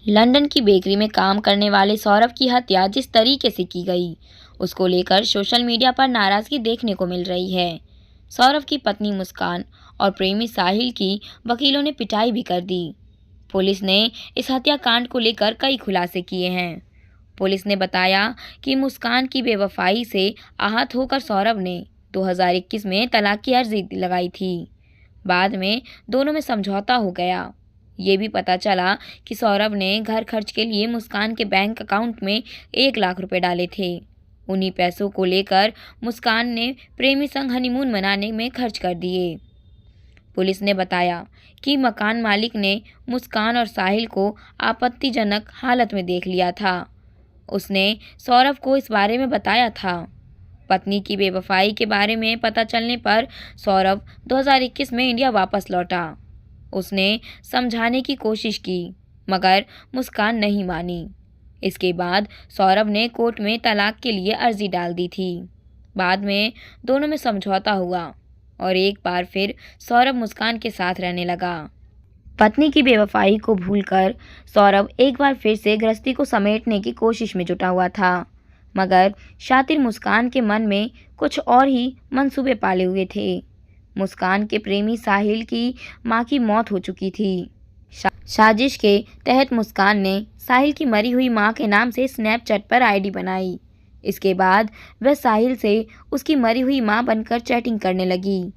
London की bakery में काम करने वाले सौरभ की हत्या जिस तरीके से की गई, उसको लेकर सोशल मीडिया पर नाराजगी देखने को मिल रही है। सौरभ की पत्नी मुस्कान और प्रेमी साहिल की वकीलों ने पिटाई भी कर दी। पुलिस ने इस हत्याकांड को लेकर कई खुलासे किए हैं। पुलिस ने बताया कि मुस्कान की बेवफाई से आहत होकर सौरभ ने 2021 में तलाक की अर्जी लगाई थी। बाद में दोनों में समझौता हो गया। ये भी पता चला कि सौरभ ने घर खर्च के लिए मुस्कान के बैंक अकाउंट में 1 लाख रुपए डाले थे। उन्हीं पैसों को लेकर मुस्कान ने प्रेमी संग हनीमून मनाने में खर्च कर दिए। पुलिस ने बताया कि मकान मालिक ने मुस्कान और साहिल को आपत्तिजनक हालत में देख लिया था। उसने सौरभ को इस बारे में बताया था। पत्नी की बेवफाई के बारे में पता चलने पर सौरभ 2021 में इंडिया वापस लौटा। उसने समझाने की कोशिश की, मगर मुस्कान नहीं मानी। इसके बाद सौरभ ने कोर्ट में तलाक के लिए अर्जी डाल दी थी। बाद में दोनों में समझौता हुआ और एक बार फिर सौरभ मुस्कान के साथ रहने लगा। पत्नी की बेवफाई को भूलकर सौरभ एक बार फिर से गृहस्थी को समेटने की कोशिश में जुटा हुआ था, मगर शातिर मुस्कान के मन में कुछ और ही मंसूबे पाले हुए थे। मुस्कान के प्रेमी साहिल की मां की मौत हो चुकी थी। साजिश के तहत मुस्कान ने साहिल की मरी हुई मां के नाम से स्नैपचैट पर आईडी बनाई। इसके बाद वह साहिल से उसकी मरी हुई मां बनकर चैटिंग करने लगी।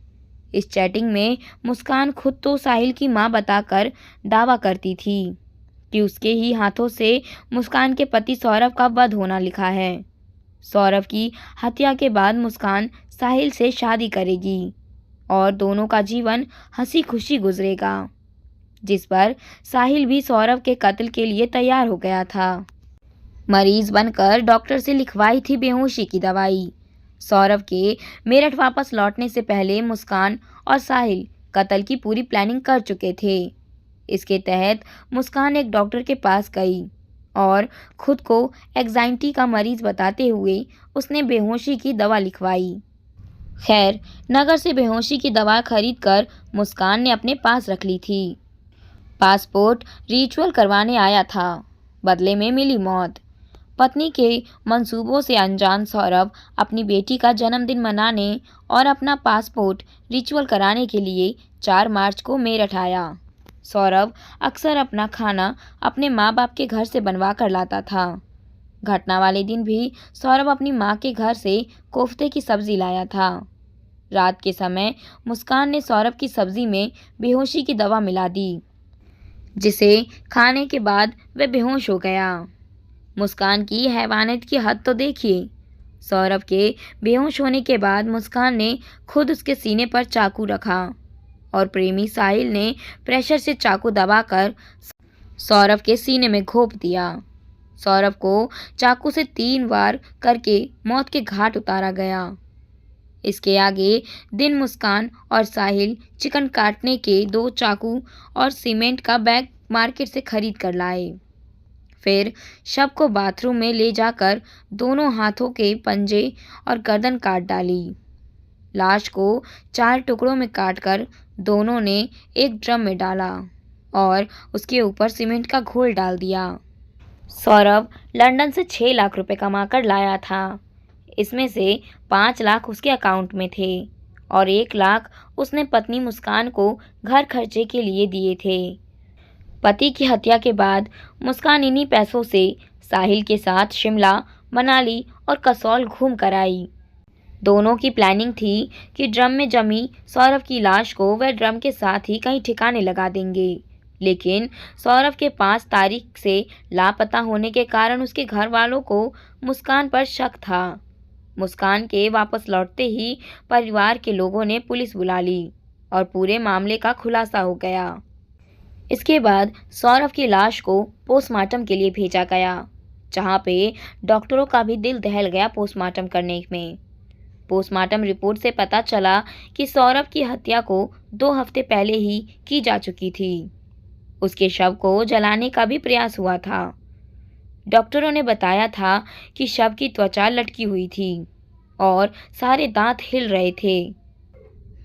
इस चैटिंग में मुस्कान खुद तो साहिल की मां बताकर दावा करती थी कि उसके ही हाथों से मुस्कान के पति सौरभ का वध होना लिखा है। सौरभ की हत्या के बाद मुस्कान साहिल से शादी करेगी और दोनों का जीवन हंसी खुशी गुजरेगा, जिस पर साहिल भी सौरभ के कत्ल के लिए तैयार हो गया था। मरीज बनकर डॉक्टर से लिखवाई थी बेहोशी की दवाई। सौरभ के मेरठ वापस लौटने से पहले मुस्कान और साहिल कत्ल की पूरी प्लानिंग कर चुके थे। इसके तहत मुस्कान एक डॉक्टर के पास गई और खुद को एंजाइटी का मरीज बताते हुए उसने बेहोशी की दवा लिखवाई। खैर, नगर से बेहोशी की दवा खरीदकर मुस्कान ने अपने पास रख ली थी। पासपोर्ट रिचुअल करवाने आया था, बदले में मिली मौत। पत्नी के मंसूबों से अनजान सौरभ अपनी बेटी का जन्मदिन मनाने और अपना पासपोर्ट रिचुअल कराने के लिए 4 मार्च को मेरठ आया। सौरभ अक्सर अपना खाना अपने माँ बाप के घर से बनवा कर लाता था। घटना वाले दिन भी सौरभ अपनी माँ के घर से कोफ्ते की सब्जी लाया था। रात के समय मुस्कान ने सौरभ की सब्जी में बेहोशी की दवा मिला दी, जिसे खाने के बाद वह बेहोश हो गया। मुस्कान की हैवानियत की हद तो देखिए। सौरभ के बेहोश होने के बाद मुस्कान ने खुद उसके सीने पर चाकू रखा और प्रेमी साहिल ने प्रेशर से चाकू दबाकर सौरभ के सीने में घोंप दिया। सौरभ को चाकू से 3 बार करके मौत के घाट उतारा गया। इसके आगे दिन मुस्कान और साहिल चिकन काटने के 2 चाकू और सीमेंट का बैग मार्केट से खरीद कर लाए। फिर शव को बाथरूम में ले जाकर दोनों हाथों के पंजे और गर्दन काट डाली। लाश को 4 टुकड़ों में काटकर दोनों ने एक ड्रम में डाला और उसके ऊपर सीमेंट का घोल डाल दिया। सौरभ लंदन से 6 लाख रुपए कमाकर लाया था। इसमें से 5 लाख उसके अकाउंट में थे और 1 लाख उसने पत्नी मुस्कान को घर खर्चे के लिए दिए थे। पति की हत्या के बाद मुस्कान इन्हीं पैसों से साहिल के साथ शिमला, मनाली और कसौल घूम कर आई। दोनों की प्लानिंग थी कि ड्रम में जमी सौरभ की लाश को वह ड्रम के साथ ही कहीं ठिकाने लगा देंगे, लेकिन सौरभ के 5 तारीख से लापता होने के कारण उसके घर वालों को मुस्कान पर शक था। मुस्कान के वापस लौटते ही परिवार के लोगों ने पुलिस बुला ली और पूरे मामले का खुलासा हो गया। इसके बाद सौरभ की लाश को पोस्टमार्टम के लिए भेजा गया, जहां पे डॉक्टरों का भी दिल दहल गया पोस्टमार्टम करने में। पोस्टमार्टम रिपोर्ट से पता चला कि सौरभ की हत्या को 2 हफ्ते पहले ही की जा चुकी थी। उसके शव को जलाने का भी प्रयास हुआ था। डॉक्टरों ने बताया था कि शव की त्वचा लटकी हुई थी और सारे दांत हिल रहे थे।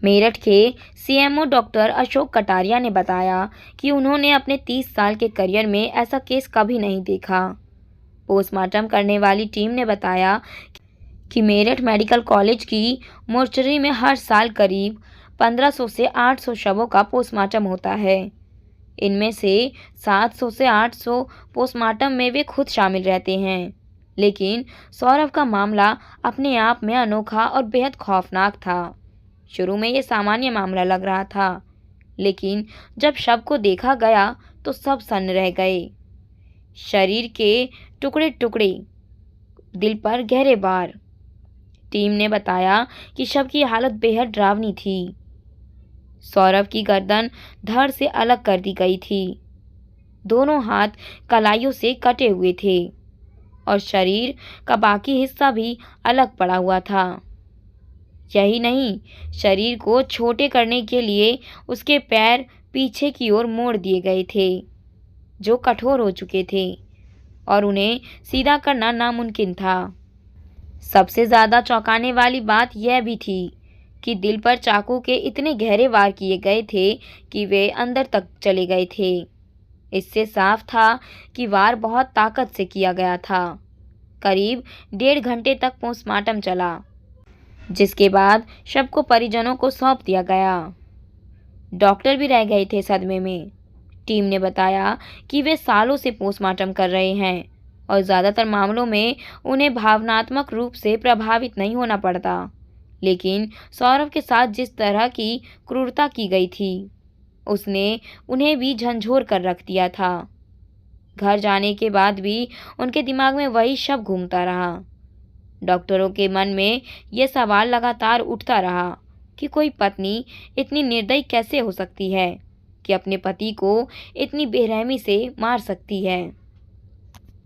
मेरठ के सीएमओ डॉक्टर अशोक कटारिया ने बताया कि उन्होंने अपने 30 साल के करियर में ऐसा केस कभी नहीं देखा। पोस्टमार्टम करने वाली टीम ने बताया कि मेरठ मेडिकल कॉलेज की मोर्चरी में हर साल करीब 1500 से 800 शवों का पोस्टमार्टम होता है। इनमें से 700 से 800 पोस्टमार्टम में वे खुद शामिल रहते हैं। लेकिन सौरभ का मामला अपने आप में अनोखा और बेहद खौफनाक था। शुरू में ये सामान्य मामला लग रहा था, लेकिन जब शव को देखा गया तो सब सन्न रह गए। शरीर के टुकड़े टुकड़े, दिल पर गहरे वार। टीम ने बताया कि शव की हालत बेहद डरावनी थी। सौरभ की गर्दन धड़ से अलग कर दी गई थी, दोनों हाथ कलाइयों से कटे हुए थे और शरीर का बाकी हिस्सा भी अलग पड़ा हुआ था। यही नहीं, शरीर को छोटे करने के लिए उसके पैर पीछे की ओर मोड़ दिए गए थे, जो कठोर हो चुके थे और उन्हें सीधा करना नामुमकिन था। सबसे ज़्यादा चौंकाने वाली बात यह भी थी कि दिल पर चाकू के इतने गहरे वार किए गए थे कि वे अंदर तक चले गए थे। इससे साफ था कि वार बहुत ताकत से किया गया था। करीब 1.5 घंटे तक पोस्टमार्टम चला, जिसके बाद शव को परिजनों को सौंप दिया गया। डॉक्टर भी रह गए थे सदमे में। टीम ने बताया कि वे सालों से पोस्टमार्टम कर रहे हैं और ज़्यादातर मामलों में उन्हें भावनात्मक रूप से प्रभावित नहीं होना पड़ता। लेकिन सौरभ के साथ जिस तरह की क्रूरता की गई थी, उसने उन्हें भी झंझोर कर रख दिया था। घर जाने के बाद भी उनके दिमाग में वही शव घूमता रहा। डॉक्टरों के मन में यह सवाल लगातार उठता रहा कि कोई पत्नी इतनी निर्दयी कैसे हो सकती है कि अपने पति को इतनी बेरहमी से मार सकती है।